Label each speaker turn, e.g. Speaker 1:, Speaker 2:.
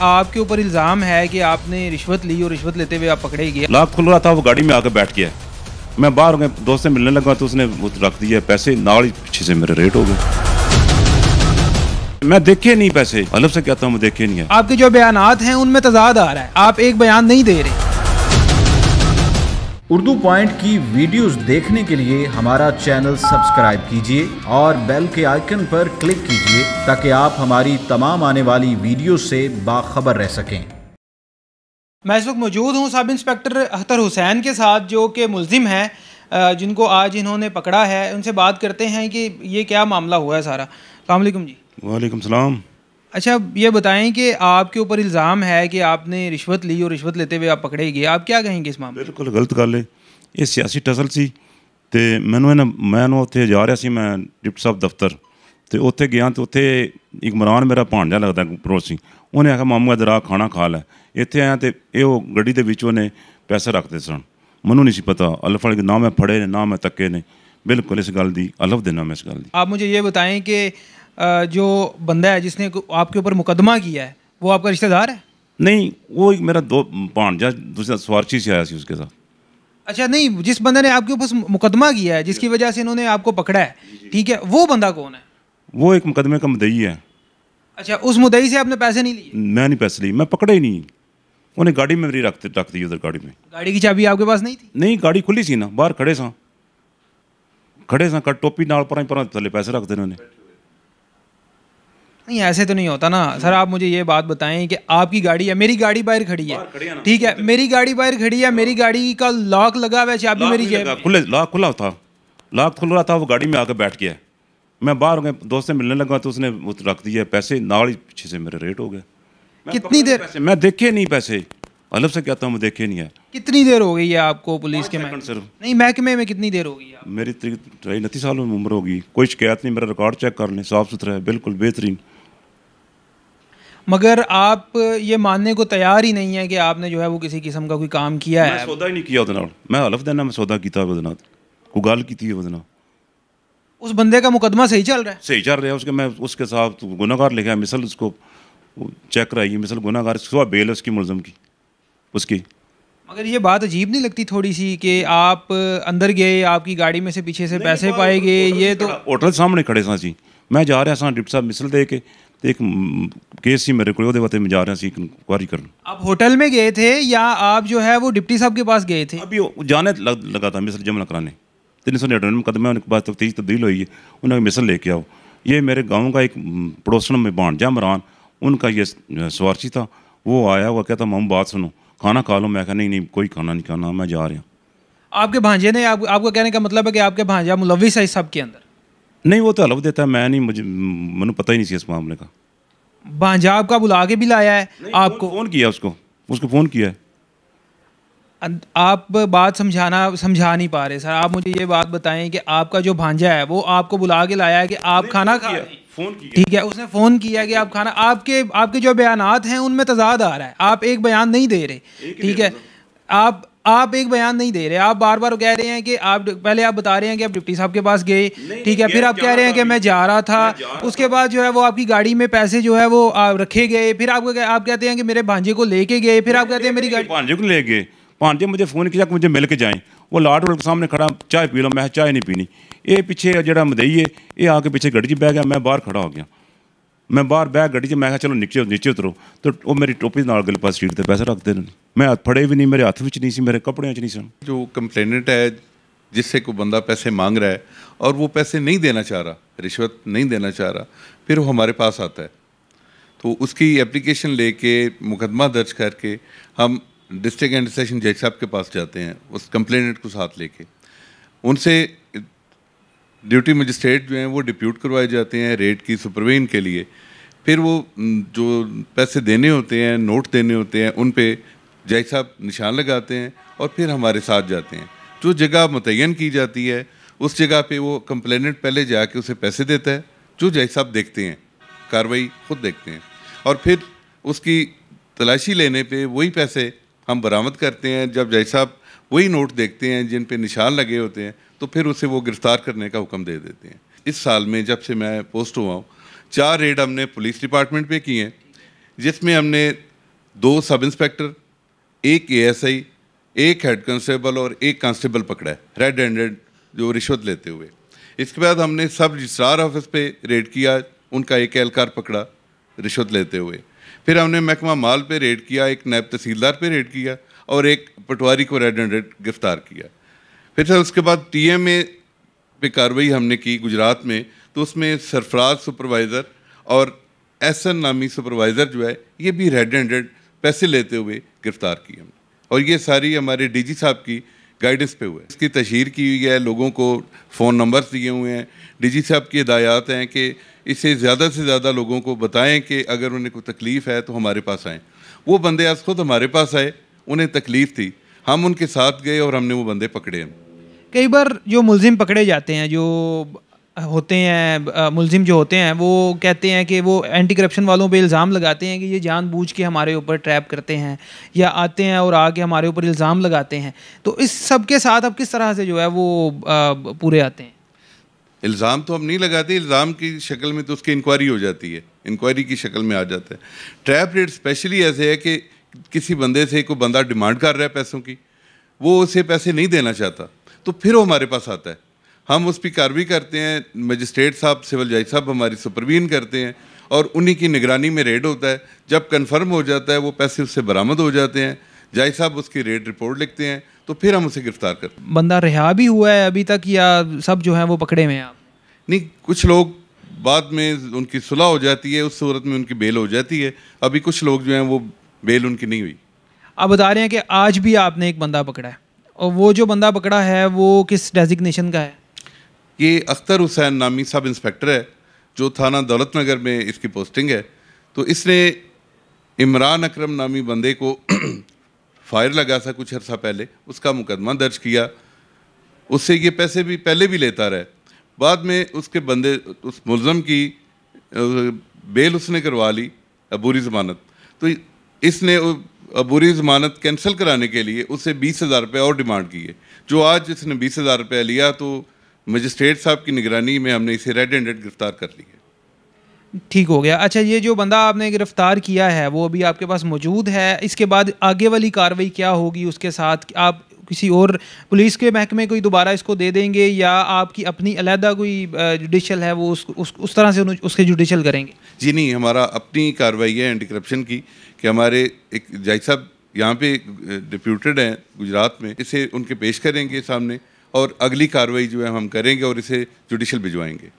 Speaker 1: आपके ऊपर इल्ज़ाम है कि आपने रिश्वत ली और रिश्वत लेते हुए आप पकड़े गए।
Speaker 2: लॉक खुल रहा था, वो गाड़ी में आकर बैठ गया। मैं बाहर गया, दोस्त से मिलने लगा तो उसने वो रख दिया पैसे, नाल ही पीछे से मेरे रेट हो गए। मैं देखे नहीं पैसे, अलग से कहता हूँ मैं देखे नहीं है।
Speaker 1: आपके जो बयानात हैं उनमें तजाद आ रहा है, आप एक बयान नहीं दे रहे।
Speaker 3: उर्दू पॉइंट की वीडियोस देखने के लिए हमारा चैनल सब्सक्राइब कीजिए और बेल के आइकन पर क्लिक कीजिए ताकि आप हमारी तमाम आने वाली वीडियो से बाखबर रह सकें।
Speaker 1: मैं इस वक्त मौजूद हूँ सब इंस्पेक्टर अख्तर हुसैन के साथ, जो कि मुल्जिम हैं, जिनको आज इन्होंने पकड़ा है। उनसे बात करते हैं कि ये क्या मामला हुआ है सारा। अस्सलाम वालेकुम जी।
Speaker 2: वालेकुम सलाम।
Speaker 1: अच्छा, ये बताएं कि आपके ऊपर इल्ज़ाम है कि आपने रिश्वत ली और रिश्वत लेते हुए आप पकड़े गए, आप क्या कहेंगे इस मामले?
Speaker 2: बिल्कुल गलत गल है। ये सियासी टसल सी ते मैं उत्थे जा रहा सी, मैं डिप्टी साहब दफ्तर ते उत्थे गया तो उत्थे इमरान मेरा भांजा लगता पड़ोसी, उन्हें आखिया मामू इधर आ खाना खा लै। इत्थे आया तो ये गड्डी दे विच उन्हें पैसे रखते सन, मैनू नहीं सी पता अलफ वाले ना मैं फड़े ने ना मैं तक्के ने। बिल्कुल इस गल दी अलफ देना मैं इस गल दी।
Speaker 1: आप मुझे ये बताएं कि जो बंदा है जिसने आपके ऊपर मुकदमा किया है वो आपका रिश्तेदार है?
Speaker 2: नहीं, वो मेरा दो भांजा दूसरा स्वार्थी से आया सी उसके साथ।
Speaker 1: अच्छा, नहीं, जिस बंदे ने आपके ऊपर मुकदमा किया है, जिसकी वजह से इन्होंने आपको पकड़ा है, ठीक है, वो बंदा कौन है?
Speaker 2: वो एक मुकदमे का मुद्दई है।
Speaker 1: अच्छा, उस मुद्दई से आपने पैसे नहीं लिए?
Speaker 2: मैं नहीं पैसे लिए, मैं पकड़े ही नहीं। उन्हें गाड़ी में मेरी रख दी उधर गाड़ी में।
Speaker 1: गाड़ी की चाबी आपके पास नहीं थी?
Speaker 2: नहीं, गाड़ी खुली सी ना, बाहर खड़े सा टोपी नाल पर थले पैसे रखते उन्होंने।
Speaker 1: नहीं, ऐसे तो नहीं होता ना सर। आप मुझे ये बात बताएं कि आपकी गाड़ी है, मेरी गाड़ी बाहर खड़ी है, ठीक है, मेरी गाड़ी बाहर खड़ी है, मेरी गाड़ी का लॉक लगा हुआ है, चाबी मेरी जेब में।
Speaker 2: लॉक खुल रहा था, वो गाड़ी में आकर बैठ गया। मैं बाहर गया, दोस्त से मिलने लगा तो उसने वो रख दिया पैसे, नाल ही पीछे से मेरे रेट हो गए।
Speaker 1: कितनी देर?
Speaker 2: मैं देखे नहीं पैसे, अलग से कहता हूँ मैं देखे नहीं है।
Speaker 1: कितनी देर हो गई है आपको पुलिस के महकमे? नहीं, महकमे में कितनी देर हो गई है?
Speaker 2: मेरी 29 साल उम्र होगी, कोई शिकायत नहीं। मेरा रिकॉर्ड चेक कर लें, साफ सुथरा है, बिल्कुल बेहतरीन।
Speaker 1: मगर आप ये मानने को तैयार ही नहीं है कि आपने जो है वो किसी किस्म का कोई काम किया है?
Speaker 2: मैं सौदा ही नहीं किया उहदे नाल, मैं हलफ देना मैं सौदा किया उहदे नाल, कोई गल की उहदे नाल।
Speaker 1: उस बंदे का मुकदमा सही चल रहा है?
Speaker 2: सही चल रहा है। मैं उसके साथ गुनाहगार लिखा है, मिसल उसको चेक कराइए, मिसल गुनाहगार, सुबह बेल है उसकी मुलजम की उसकी।
Speaker 1: मगर ये बात अजीब नहीं लगती थोड़ी सी कि आप अंदर गए, आपकी गाड़ी में से पीछे से पैसे पाए गए? ये तो
Speaker 2: होटल सामने खड़े सा जी, मैं जा रहा सा डिप्टी साहब मिसल दे के, एक केस सी मेरे को वास्ते मैं जा रहा सी इंक्वायरी करने।
Speaker 1: आप होटल में गए थे या आप जो है वो डिप्टी साहब के पास गए थे?
Speaker 2: अभी जाने लगा था मिसल जमा कराने, 399 मुकदमे उनके पास तफ्तीश तब्दील हुई है, उन्हें मिसल लेके आओ। ये मेरे गाँव का एक पड़ोसन में भांजा इमरान, उनका ये स्वार्थी था, वो आया हुआ कहता मामू बात सुनो, खाना खा लो। मैं कहा नहीं कोई खाना नहीं खाना, मैं जा रहा हूँ।
Speaker 1: आपके भांजे ने आपको कहने का मतलब है कि आपके भांजा मुलविस है इस सब के अंदर?
Speaker 2: नहीं, वो तो हलफ देता है, मैं नहीं, मैंने पता ही नहीं इस मामले का।
Speaker 1: भांजा आपका बुला के भी लाया है आपको?
Speaker 2: फ़ोन किया उसको फ़ोन किया है।
Speaker 1: आप बात समझा नहीं पा रहे सर। आप मुझे ये बात बताएं कि आपका जो भांजा है वो आपको बुला के लाया है कि आप खाना खा, ठीक है, उसने फ़ोन किया कि आप खाना, आपके जो बयानात हैं उनमें तजाद आ रहा है, आप एक बयान नहीं दे रहे, ठीक है, आप एक बयान नहीं दे रहे। आप बार बार कह रहे हैं कि आप पहले आप बता रहे हैं कि आप डिप्टी साहब के पास गए, ठीक है, फिर आप कह रहे हैं कि मैं जा रहा था, उसके बाद जो है वो आपकी गाड़ी में पैसे जो है वो रखे गए, फिर आप कहते हैं कि मेरे भांजे को लेके गए, फिर आप कहते हैं मेरी गाड़ी।
Speaker 2: भांजे को ले गए, भांजे मुझे फ़ोन किया कि मुझे मिल के जाएँ, वो लाट रोड के सामने खड़ा, चाय पी लो, मैं चाय नहीं पीनी। ये पीछे जो मदई है ये आके पीछे गड्डी बह गया, मैं बाहर खड़ा हो गया, मैं बाहर बह गड्डी च, मैं कहा चलो नीचे उतरो, तो वो मेरी टोपी नाल गल पास सीट पर पैसे रखते नहीं, मैं हाथ फड़े भी नहीं, मेरे हाथ में नहीं सी, मेरे कपड़े नहीं सन।
Speaker 4: जो कंप्लेनेंट है जिससे कोई बंदा पैसे मांग रहा है और वो पैसे नहीं देना चाह रहा, रिश्वत नहीं देना चाह रहा, फिर वो हमारे पास आता है तो उसकी एप्लीकेशन लेके मुकदमा दर्ज करके हम डिस्ट्रिक्ट एंड सेशन जज साहब के पास जाते हैं, उस कंप्लेनेंट को साथ लेके। उनसे ड्यूटी मजिस्ट्रेट जो हैं वो डिप्यूट करवाए जाते हैं रेट की सुपरविजन के लिए। फिर वो जो पैसे देने होते हैं, नोट देने होते हैं, उन पे जज साहब निशान लगाते हैं और फिर हमारे साथ जाते हैं। जो जगह मुतय्यन की जाती है उस जगह पे वो कंप्लेनेंट पहले जाके उसे पैसे देता है, जो जज साहब देखते हैं, कार्रवाई खुद देखते हैं, और फिर उसकी तलाशी लेने पे वही पैसे हम बरामद करते हैं। जब जज साहब वही नोट देखते हैं जिन पे निशान लगे होते हैं तो फिर उसे वो गिरफ़्तार करने का हुक्म दे देते हैं। इस साल में जब से मैं पोस्ट हुआ हूँ 4 रेड हमने पुलिस डिपार्टमेंट पे किए हैं, जिसमें हमने 2 sub inspector, 1 ASI, 1 head constable और 1 कांस्टेबल पकड़ा है रेड हैंडेड जो रिश्वत लेते हुए। इसके बाद हमने सब रजिस्ट्रार ऑफिस पे रेड किया, उनका एक एहलकार पकड़ा रिश्वत लेते हुए। फिर हमने महकमा माल पे रेड किया, एक नायब तहसीलदार पे रेड किया और एक पटवारी को रेड हैंडेड गिरफ्तार किया। फिर सर उसके बाद TMA पे कार्रवाई हमने की गुजरात में, तो उसमें सरफराज सुपरवाइज़र और SN नामी सुपरवाइज़र जो है ये भी रेड हैंडेड पैसे लेते हुए गिरफ्तार किए हमने, और ये सारी हमारे DG साहब की गाइडेंस पे हुआ है। इसकी तशहीर की हुई है, लोगों को फ़ोन नंबर्स दिए हुए हैं। DG साहब की हिदायत हैं कि इसे ज़्यादा से ज़्यादा लोगों को बताएं कि अगर उन्हें कोई तकलीफ़ है तो हमारे पास आएँ। वो बंदे आज खुद हमारे पास आए, उन्हें तकलीफ़ थी, हम उनके साथ गए और हमने वो बंदे पकड़े हैं।
Speaker 1: कई बार जो मुलजिम पकड़े जाते हैं, जो होते हैं मुलजिम जो होते हैं, वो कहते हैं कि वो एंटी करप्शन वालों पे इल्ज़ाम लगाते हैं कि ये जानबूझ के हमारे ऊपर ट्रैप करते हैं या आते हैं और आके हमारे ऊपर इल्ज़ाम लगाते हैं। तो इस सब के साथ अब किस तरह से जो है वो पूरे आते हैं?
Speaker 4: इल्ज़ाम तो हम नहीं लगाते, इल्ज़ाम की शक्ल में तो उसकी इंक्वायरी हो जाती है, इंक्वायरी की शक्ल में आ जाता है। ट्रैप रेट स्पेशली ऐसे है कि किसी बंदे से कोई बंदा डिमांड कर रहा है पैसों की, वो उसे पैसे नहीं देना चाहता, तो फिर वो हमारे पास आता है, हम उस पर कार्रवाई करते हैं। मजिस्ट्रेट साहब, सिविल जज साहब हमारी सुपरवीन करते हैं और उन्हीं की निगरानी में रेड होता है। जब कन्फर्म हो जाता है वो पैसे उससे बरामद हो जाते हैं, जज साहब उसकी रेड रिपोर्ट लिखते हैं, तो फिर हम उसे गिरफ्तार करते हैं।
Speaker 1: बंदा रिहा भी हुआ है अभी तक या सब जो है वो पकड़े हुए हैं आप?
Speaker 4: नहीं, कुछ लोग बाद में उनकी सुलह हो जाती है, उस सूरत में उनकी बेल हो जाती है। अभी कुछ लोग जो हैं वो बेल उनकी नहीं हुई।
Speaker 1: आप बता रहे हैं कि आज भी आपने एक बंदा पकड़ा है, और वो जो बंदा पकड़ा है वो किस डेजिग्नेशन का है?
Speaker 4: ये अख्तर हुसैन नामी सब इंस्पेक्टर है, जो थाना दौलत नगर में इसकी पोस्टिंग है। तो इसने इमरान अकरम नामी बंदे को फायर लगा था कुछ अर्सा पहले, उसका मुकदमा दर्ज किया, उससे ये पैसे भी पहले भी लेता रहा। बाद में उसके बंदे, उस मुलज़म की बेल उसने करवा ली, अबूरी ज़मानत। तो इसने अबूरी ज़मानत कैंसिल कराने के लिए उससे 20,000 रुपये और डिमांड की है, जो आज इसने 20,000 रुपये लिया। तो मजिस्ट्रेट साहब की निगरानी में हमने इसे रेड हैंडेड गिरफ्तार कर लिया।
Speaker 1: ठीक हो गया। अच्छा, ये जो बंदा आपने गिरफ्तार किया है वो अभी आपके पास मौजूद है, इसके बाद आगे वाली कार्रवाई क्या होगी उसके साथ? आप किसी और पुलिस के महकमे को दोबारा इसको दे देंगे या आपकी अपनी अलहदा कोई जुडिशल है वो उस तरह से उसके जुडिशल करेंगे?
Speaker 4: जी नहीं, हमारा अपनी कार्रवाई है एंटी करप्शन की, कि हमारे एक जज साहब यहाँ पे डिप्यूटेड हैं गुजरात में, इसे उनके पेश करेंगे सामने और अगली कार्रवाई जो है हम करेंगे और इसे जुडिशल भिजवाएंगे।